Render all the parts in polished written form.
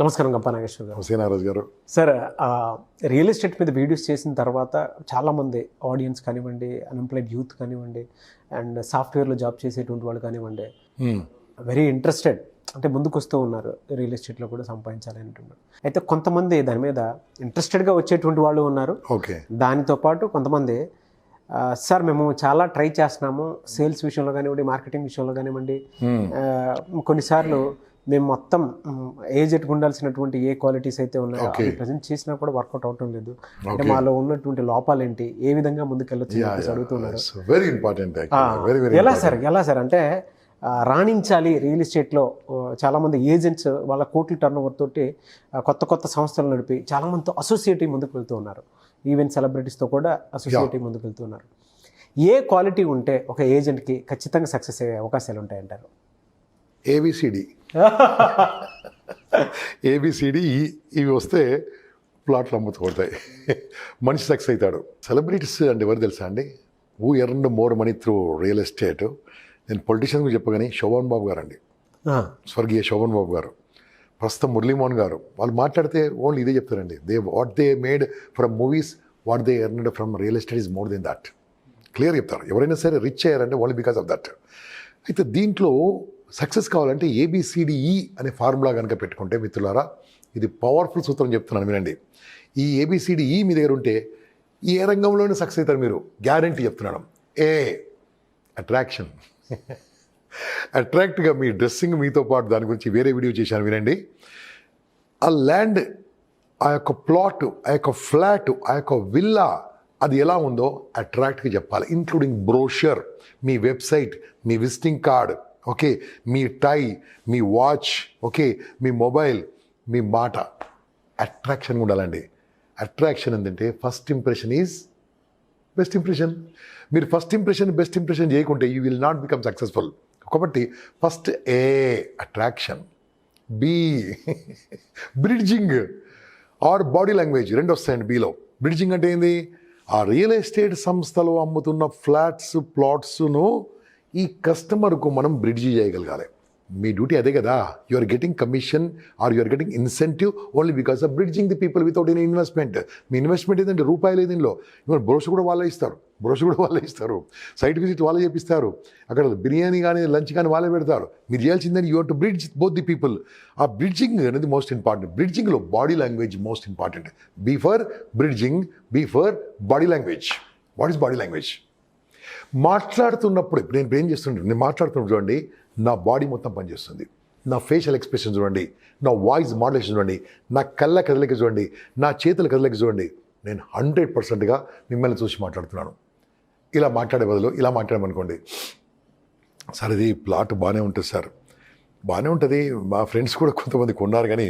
నమస్కారం గంపా నాగేశ్వర్ గారు. నారాజ్ గారు. సార్, రియల్ ఎస్టేట్ మీద వీడియోస్ చేసిన తర్వాత చాలామంది ఆడియన్స్ కానివ్వండి, అన్ఎంప్లాయిడ్ యూత్ కానివ్వండి, అండ్ సాఫ్ట్వేర్లో జాబ్ చేసేటువంటి వాళ్ళు కానివ్వండి, వెరీ ఇంట్రెస్టెడ్, అంటే ముందుకు వస్తూ ఉన్నారు రియల్ ఎస్టేట్లో కూడా సంపాదించాలి అంటున్నారు. అయితే కొంతమంది దాని మీద ఇంట్రెస్టెడ్గా వచ్చేటువంటి వాళ్ళు ఉన్నారు. ఓకే. దానితో పాటు కొంతమంది సార్ మేము చాలా ట్రై చేస్తున్నాము సేల్స్ విషయంలో కానివ్వండి, మార్కెటింగ్ విషయంలో కానివ్వండి, కొన్నిసార్లు మేము మొత్తం ఏజెట్ ఉండాల్సినటువంటి ఏ క్వాలిటీస్ అయితే ఉన్నాయో అవి ప్రజెంట్ చేసినా కూడా వర్కౌట్ అవటం లేదు. అంటే మాలో ఉన్నటువంటి లోపాలు ఏంటి, ఏ విధంగా ముందుకెళ్ళొచ్చు అడుగుతున్నారు. Very important. ఎలా సార్ అంటే రాణించాలి రియల్ ఎస్టేట్లో. చాలామంది ఏజెంట్స్ వాళ్ళ కోట్ల టర్న్ ఓవర్ తోటి కొత్త కొత్త సంస్థలు నడిపి చాలామందితో అసోసియేట్ ముందుకు వెళ్తూ ఉన్నారు. ఈవెన్ సెలబ్రిటీస్తో కూడా అసోసియేట్ ముందుకు వెళ్తూ ఉన్నారు. ఏ క్వాలిటీ ఉంటే ఒక ఏజెంట్కి ఖచ్చితంగా సక్సెస్ అయ్యే అవకాశాలు ఉంటాయంటారు? ఏబిసిడి ఇవి వస్తే ప్లాట్లు అమ్ముతాయి, మనిషి సక్సెస్ అవుతాడు. సెలబ్రిటీస్ అంటే ఎవరు తెలుసా అండి? Who earned more money through real estate. నేను పొలిటీషియన్ గురించి చెప్పగానే శోభన్ బాబు గారు అండి, స్వర్గీయ శోభన్ బాబు గారు, ప్రస్తుతం మురళీమోహన్ గారు, వాళ్ళు మాట్లాడితే ఓన్లీ ఇదే చెప్తారండి. What they made from movies, what they earned from real estate is more than that. Clear చెప్తారు. ఎవరైనా సరే రిచ్ అయ్యారంటే ఓన్లీ బికాస్ ఆఫ్ దట్. అయితే దీంట్లో సక్సెస్ కావాలంటే ఏబిసిడిఈ అనే ఫార్ములా కనుక పెట్టుకుంటే మిత్రులారా, ఇది పవర్ఫుల్ సూత్రం చెప్తున్నాను వినండి. ఈ ఏబిసిడిఈ మీ దగ్గర ఉంటే ఏ రంగంలోనే సక్సెస్ అవుతారు మీరు, గ్యారంటీ చెప్తున్నాను. ఏ అట్రాక్షన్. అట్రాక్ట్గా మీ డ్రెస్సింగ్, మీతో పాటు దాని గురించి వేరే వీడియో చేశాను వినండి. ఆ ల్యాండ్, ఆ యొక్క ప్లాట్, ఆ యొక్క ఫ్లాట్, ఆ యొక్క విల్లా అది ఎలా ఉందో అట్రాక్ట్గా చెప్పాలి. ఇంక్లూడింగ్ బ్రోషర్, మీ వెబ్సైట్, మీ విజిటింగ్ కార్డ్, ఓకే, మీ టై, మీ వాచ్, ఓకే, మీ మొబైల్, మీ మాట అట్రాక్షన్గా ఉండాలండి. అట్రాక్షన్ ఏంటంటే first impression is best impression. మీరు ఫస్ట్ ఇంప్రెషన్ బెస్ట్ ఇంప్రెషన్ చేయకుంటే you will not become successful. కాబట్టి first A attraction, B bridging or body language, రెండు వస్తాయండి బిలో. బ్రిడ్జింగ్ అంటే ఏంది? ఆ రియల్ ఎస్టేట్ సంస్థలో అమ్ముతున్న ఫ్లాట్స్, ప్లాట్స్ను ఈ కస్టమర్కు మనం బ్రిడ్జ్ చేయగలగాలి. మీ డ్యూటీ అదే కదా. You are getting commission or you are getting incentive only because of bridging the people without any investment. మీ ఇన్వెస్ట్మెంట్ ఏంటంటే రూపాయలు దీనిలో. ఇవాళ బ్రోషర్ కూడా వాళ్ళే ఇస్తారు, సైట్ విజిట్ వాళ్ళే చేపిస్తారు, అక్కడ బిర్యానీ కానీ లంచ్ కానీ వాళ్ళే పెడతారు. మీరు చేయాల్సిందని you want to bridge both the people. ఆ బ్రిడ్జింగ్ అనేది మోస్ట్ ఇంపార్టెంట్. బ్రిడ్జింగ్లో body language most important. B for bridging, B for body language. What is body language? మాట్లాడుతున్నప్పుడు ఇప్పుడు నేను ఏం చేస్తుంటాను, నేను మాట్లాడుతున్నప్పుడు చూడండి, నా బాడీ మొత్తం పనిచేస్తుంది. నా ఫేషియల్ ఎక్స్ప్రెషన్ చూడండి, నా వాయిస్ మాడ్యులేషన్ చూడండి, నా కళ్ళ కదలిక చూడండి, నా చేతుల కదలిక చూడండి. నేను 100%గా మిమ్మల్ని చూసి మాట్లాడుతున్నాను. ఇలా మాట్లాడే బదులు ఇలా మాట్లాడమనుకోండి, సార్ ఇది ప్లాట్ బాగానే ఉంటుంది సార్, బాగానే ఉంటుంది, మా ఫ్రెండ్స్ కూడా కొంతమంది కొన్నారు కానీ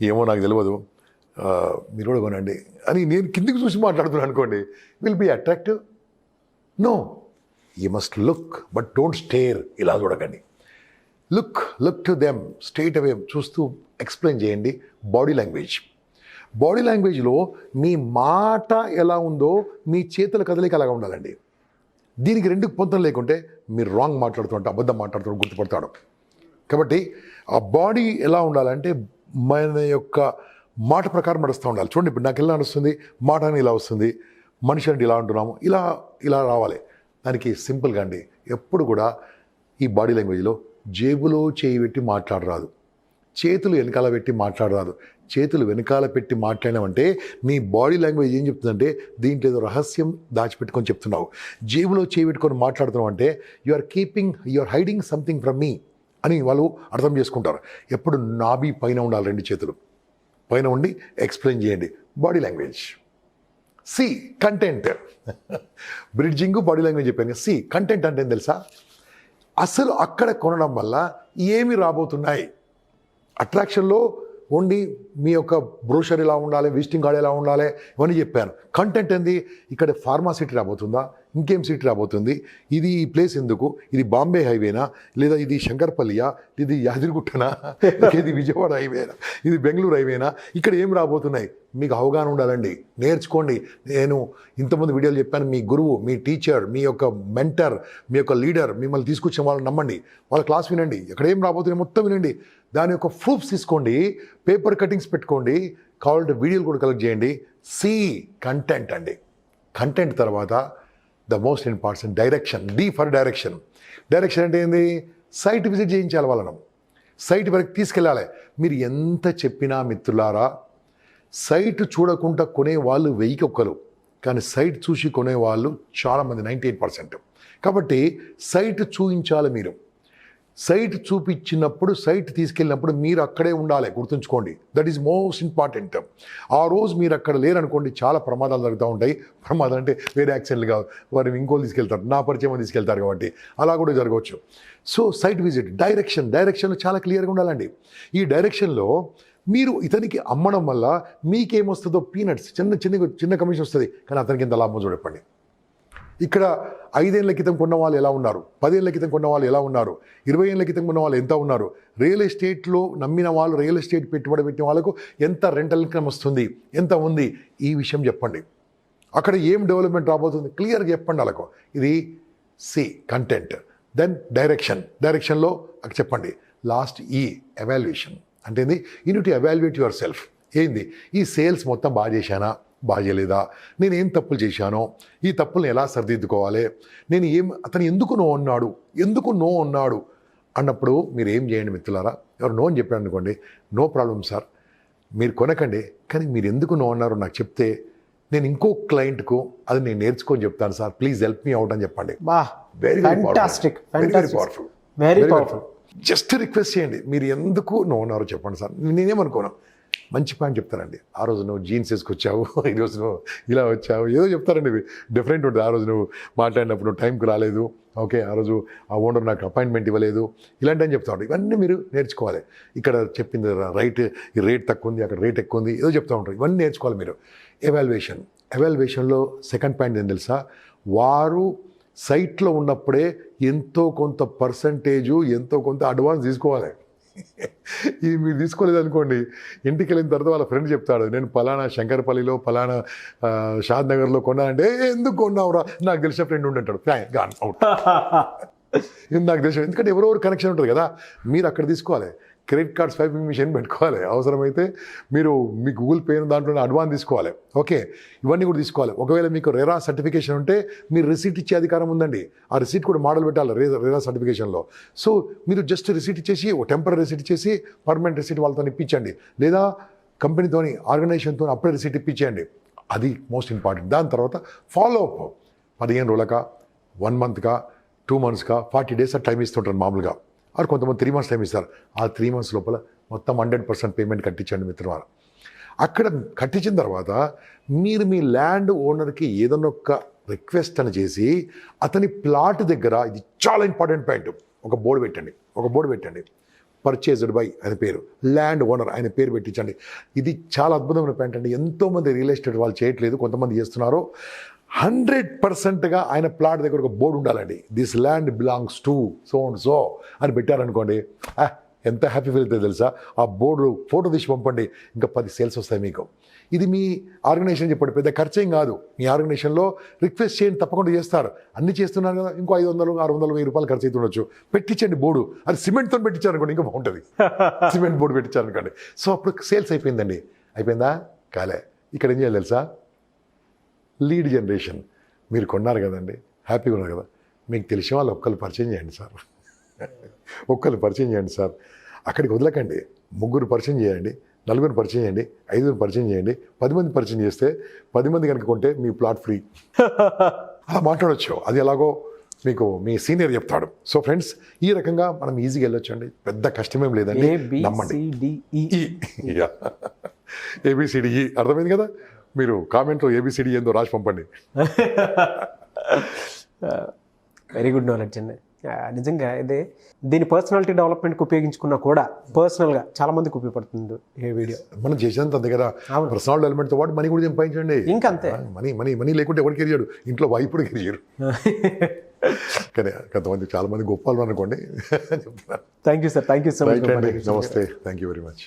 ఏమో నాకు తెలియదు, మీరు కూడా కొనండి అని నేను కిందికి చూసి మాట్లాడుతున్నాను అనుకోండి, will be attractive? No. You must look but don't stare. ఇలా చూడకండి. Look to them, straight away చూస్తూ ఎక్స్ప్లెయిన్ చేయండి. బాడీ లాంగ్వేజ్లో మీ మాట ఎలా ఉందో మీ చేతుల కదలిక అలాగా ఉండాలండి. దీనికి రెండు పొంతం లేకుంటే మీరు రాంగ్ మాట్లాడుతుంటే, అబద్ధం మాట్లాడుతూ గుర్తుపడతాడు. కాబట్టి ఆ బాడీ ఎలా ఉండాలంటే మన యొక్క మాట ప్రకారం నడుస్తూ ఉండాలి. చూడండి, ఇప్పుడు నాకు ఎలా నడుస్తుంది, మాట అని ఇలా వస్తుంది, మనిషి అంటే ఇలా అంటున్నాము, ఇలా రావాలి. దానికి సింపుల్గా అండి, ఎప్పుడు కూడా ఈ బాడీ లాంగ్వేజ్లో జేబులో చేయి పెట్టి మాట్లాడరాదు, చేతులు వెనకాల పెట్టి మాట్లాడరాదు. చేతులు వెనకాల పెట్టి మాట్లాడినామంటే నీ బాడీ లాంగ్వేజ్ ఏం చెప్తుందంటే దీంట్లో ఏదో రహస్యం దాచిపెట్టుకొని చెప్తున్నావు. జేబులో చేయి పెట్టుకొని మాట్లాడుతున్నావు అంటే you are hiding something from me అని వాళ్ళు అర్థం చేసుకుంటారు. ఎప్పుడు నాభి పైన ఉండాలి, రెండు చేతులు పైన ఉండి ఎక్స్ప్లెయిన్ చేయండి. Body language. C content. Bridging, body language చెప్పాను. సి కంటెంట్ అంటే ఏం తెలుసా? అసలు అక్కడ కొనడం వల్ల ఏమి రాబోతున్నాయి. అట్రాక్షన్లో ఓన్లీ మీ యొక్క బ్రోషర్ ఎలా ఉండాలి, విజిటింగ్ కార్డ్ ఎలా ఉండాలి, ఇవన్నీ చెప్పాను. కంటెంట్ ఏంది? ఇక్కడ ఫార్మాసిటీ రాబోతుందా, ఇంకేం సిటీ రాబోతుంది, ఇది ఈ ప్లేస్ ఎందుకు, ఇది బాంబే హైవేనా, లేదా ఇది శంకర్పల్లియా, ఇది యాదగిరిగుట్టనా, ఇది విజయవాడ హైవేనా, ఇది బెంగళూరు హైవేనా, ఇక్కడ ఏం రాబోతున్నాయి మీకు అవగాహన ఉండాలండి. నేర్చుకోండి. నేను ఇంతమంది వీడియోలు చెప్పాను, మీ గురువు, మీ టీచర్, మీ యొక్క మెంటర్, మీ యొక్క లీడర్, మిమ్మల్ని తీసుకొచ్చిన వాళ్ళని నమ్మండి, వాళ్ళ క్లాస్ వినండి, ఎక్కడ ఏం రాబోతున్నాయి మొత్తం వినండి, దాని యొక్క ప్రూఫ్స్ తీసుకోండి, పేపర్ కటింగ్స్ పెట్టుకోండి, కావాలంటే వీడియోలు కూడా కలెక్ట్ చేయండి. సి కంటెంట్ అండి. కంటెంట్ తర్వాత the most important direction. D for direction. Direction అంటే ఏంది? సైట్ విజిట్ చేయించాలి వాళ్ళను, సైట్ వరకు తీసుకెళ్ళాలి. మీరు ఎంత చెప్పినా మిత్రులారా, సైట్ చూడకుండా కొనే వాళ్ళు 1000 కానీ సైట్ చూసి కొనేవాళ్ళు చాలామంది, 98%. కాబట్టి సైట్ చూపించాలి. మీరు సైట్ చూపించినప్పుడు, సైట్ తీసుకెళ్ళినప్పుడు మీరు అక్కడే ఉండాలి, గుర్తుంచుకోండి. That is most important. ఆ రోజు మీరు అక్కడ లేరనుకోండి, చాలా ప్రమాదాలు జరుగుతూ ఉంటాయి. ప్రమాదం అంటే వేరే యాక్సిడెంట్లు కాదు, వారిని ఇంకోళ్ళు తీసుకెళ్తారు, నా పరిచయం తీసుకెళ్తారు, కాబట్టి అలా కూడా జరగవచ్చు. So site visit. డైరెక్షన్లో చాలా క్లియర్గా ఉండాలండి. ఈ డైరెక్షన్లో మీరు ఇతనికి అమ్మడం వల్ల మీకేమొస్తుందో పీనట్స్, చిన్న కమిషన్ వస్తుంది, కానీ అతనికి ఎంత లాభం చూడండి. ఇక్కడ 5 ఏళ్ల క్రితం కొన్న వాళ్ళు ఎలా ఉన్నారు, 10 ఏళ్ల క్రితం కొన్న వాళ్ళు ఎలా ఉన్నారు, 20 ఏళ్ల క్రితం కొన్న వాళ్ళు ఎంత ఉన్నారు, రియల్ ఎస్టేట్లో నమ్మిన వాళ్ళు, రియల్ ఎస్టేట్ పెట్టుబడి పెట్టిన వాళ్ళకు ఎంత రెంటల్ ఇన్కమ్ వస్తుంది, ఎంత ఉంది, ఈ విషయం చెప్పండి. అక్కడ ఏం డెవలప్మెంట్ రాబోతుంది క్లియర్గా చెప్పండి వాళ్ళకు. ఇది సి కంటెంట్. దెన్ డైరెక్షన్లో అక్కడ చెప్పండి. లాస్ట్ ఈ ఎవాల్యుయేషన్ అంటే ఏంది? You need to evaluate your self. ఏంది ఈ సేల్స్ మొత్తం బాగా చేశానా, బాగా చేయలేదా, నేను ఏం తప్పులు చేశానో, ఈ తప్పులను ఎలా సరిదిద్దుకోవాలి, నేను అతను ఎందుకు నో అన్నాడు అన్నప్పుడు మీరు ఏం చేయండి మిత్రులారా. ఎవరు నో అని చెప్పాడు అనుకోండి, నో ప్రాబ్లం సార్, మీరు కొనకండి, కానీ మీరు ఎందుకు నో అన్నారో నాకు చెప్తే నేను ఇంకో క్లయింట్కు అది నేను నేర్చుకొని చెప్తాను sir, please help me out అని చెప్పండి. Very powerful. జస్ట్ రిక్వెస్ట్ చేయండి, మీరు ఎందుకు నో అన్నారో చెప్పండి సార్, నేనేమనుకోను, మంచి పాయింట్ చెప్తారండి. ఆ రోజు నువ్వు జీన్స్ వేసుకొచ్చావు, ఈరోజు నువ్వు ఇలా వచ్చావు, ఏదో చెప్తారండి, డిఫరెంట్ ఉంటుంది. ఆ రోజు నువ్వు మాట్లాడినప్పుడు నువ్వు టైంకి రాలేదు, ఓకే, ఆ రోజు ఆ ఓనర్ నాకు అపాయింట్మెంట్ ఇవ్వలేదు, ఇలాంటివన్నీ చెప్తా ఉంటారు. ఇవన్నీ మీరు నేర్చుకోవాలి. ఇక్కడ చెప్పింది రైట్, ఈ రేట్ తక్కువ ఉంది, అక్కడ రేట్ ఎక్కువ ఉంది, ఏదో చెప్తూ ఉంటారు. ఇవన్నీ నేర్చుకోవాలి మీరు. ఎవాల్యుయేషన్లో సెకండ్ పాయింట్ ఏం తెలుసా? వారు సైట్లో ఉన్నప్పుడే ఎంతో కొంత పర్సంటేజు, ఎంతో కొంత అడ్వాన్స్ తీసుకోవాలి. ఇది మీరు తీసుకోలేదు అనుకోండి, ఇంటికి వెళ్ళిన తర్వాత వాళ్ళ ఫ్రెండ్ చెప్తాడు, నేను పలానా శంకరపల్లిలో పలానా షాద్ నగర్లో కొన్నానంటే, ఎందుకు కొన్నావురా, నాకు తెలిసిన ఫ్రెండ్ ఉండంటాడు, గాన్ అవుట్. నాకు తెలిసిన, ఎందుకంటే ఎవరెవరు కనెక్షన్ ఉంటుంది కదా. మీరు అక్కడ తీసుకోవాలి. క్రెడిట్ కార్డ్ స్వైపింగ్ మిషన్ పెట్టుకోవాలి, అవసరమైతే మీరు మీ గూగుల్ పే దాంట్లో అడ్వాన్స్ తీసుకోవాలి, ఓకే, ఇవన్నీ కూడా తీసుకోవాలి. ఒకవేళ మీకు రెరా సర్టిఫికేషన్ ఉంటే మీరు రిసీట్ ఇచ్చే అధికారం ఉందండి. ఆ రిసీట్ కూడా మోడల్ పెట్టాలి రెరా సర్టిఫికేషన్లో. సో మీరు జస్ట్ రిసీట్ ఇచ్చేసి, టెంపరీ రిసీట్ ఇచ్చేసి పర్మనెంట్ రిసీట్ వాళ్ళతో ఇప్పించండి, లేదా కంపెనీతోని, ఆర్గనైజేషన్తో అప్పుడే రిసీట్ ఇప్పించండి. అది మోస్ట్ ఇంపార్టెంట్. దాని తర్వాత ఫాలో అప్. 15 రోజులకా, 1 మంత్కా, 2 మంత్స్కా, 40 డేస్ టైం ఇస్తుంటారు మామూలుగా. అది కొంతమంది 3 మంత్స్ టైం ఇస్తారు. ఆ 3 మంత్స్ లోపల మొత్తం 100% పేమెంట్ కట్టించండి మిత్రులారా. అక్కడ కట్టించిన తర్వాత మీరు మీ ల్యాండ్ ఓనర్కి ఏదైనా ఒక రిక్వెస్ట్ అని చేసి, అతని ప్లాట్ దగ్గర, ఇది చాలా ఇంపార్టెంట్ పాయింట్, ఒక బోర్డు పెట్టండి, పర్చేజ్డ్ బై ఆయన పేరు, ల్యాండ్ ఓనర్ ఆయన పేరు పెట్టించండి. ఇది చాలా అద్భుతమైన పాయింట్ అండి. ఎంతోమంది రియల్ ఎస్టేట్ వాళ్ళు చేయట్లేదు, కొంతమంది చేస్తున్నారు. 100%గా ఆయన ప్లాట్ దగ్గర ఒక బోర్డు ఉండాలండి. This land belongs to so and so అని పెట్టారనుకోండి, ఎంత హ్యాపీ ఫీల్ అవుతుంది తెలుసా. ఆ బోర్డు ఫోటో తీసి పంపండి, ఇంకా 10 సేల్స్ వస్తాయి మీకు. ఇది మీ ఆర్గనైజేషన్ చెప్పండి, పెద్ద ఖర్చేం కాదు. మీ ఆర్గనైజేషన్లో రిక్వెస్ట్ చేయండి, తప్పకుండా చేస్తారు. అన్ని చేస్తున్నారు కదా, ఇంకో 500, 600, 1000 రూపాయలు ఖర్చు అవుతుండొచ్చు. పెట్టించండి బోర్డు. అది సిమెంట్తో పెట్టించారనుకోండి, ఇంకా బాగుంటుంది. సిమెంట్ బోర్డు పెట్టించారనుకోండి. సో అప్పుడు సేల్స్ అయిపోయిందండి. అయిపోయిందా? కాలే. ఇక్కడ ఏం చేయాలి తెలుసా? Lead generation. మీరు కొన్నారు కదండి, హ్యాపీగా ఉన్నారు కదా, మీకు తెలిసిన వాళ్ళు ఒక్కరు పరిచయం చేయండి సార్. అక్కడికి వదలకండి. 3 పరిచయం చేయండి, 4 పరిచయం చేయండి, 5 పరిచయం చేయండి, 10 మంది పరిచయం చేస్తే 10 మంది కనుక కొంటే మీ ప్లాట్ ఫ్రీ. అలా మాట్లాడవచ్చు. అది ఎలాగో మీకు మీ సీనియర్ చెప్తాడు. సో ఫ్రెండ్స్, ఈ రకంగా మనం ఈజీగా వెళ్ళొచ్చండి, పెద్ద కష్టమేం లేదండి, నమ్మండి. ABCDE అర్థమైంది కదా. మీరు కామెంట్లో ABCD ఏందో రాసి పంపండి. వెరీ గుడ్ నాలెడ్జ్ అండి. నిజంగా ఇదే దీని పర్సనాలిటీ డెవలప్మెంట్కి ఉపయోగించుకున్నా కూడా పర్సనల్గా చాలా మందికి ఉపయోగపడుతుంది ఈ వీడియో. మనం చేసేంత అంతే కదా, పర్సనల్ డెవలప్మెంట్తో పాటు మనీ కూడా సంపాదించండి. ఇంకా అంతే, మనీ లేకుంటే ఎవరికి కెరియర్, ఇంట్లో వైఫ్ కూడా కెరియర్. కానీ కొంతమంది చాలా మంది గొప్పలు అనుకోండి. Thank you sir, thank you so much. నమస్తే, థ్యాంక్ యూ వెరీ మచ్.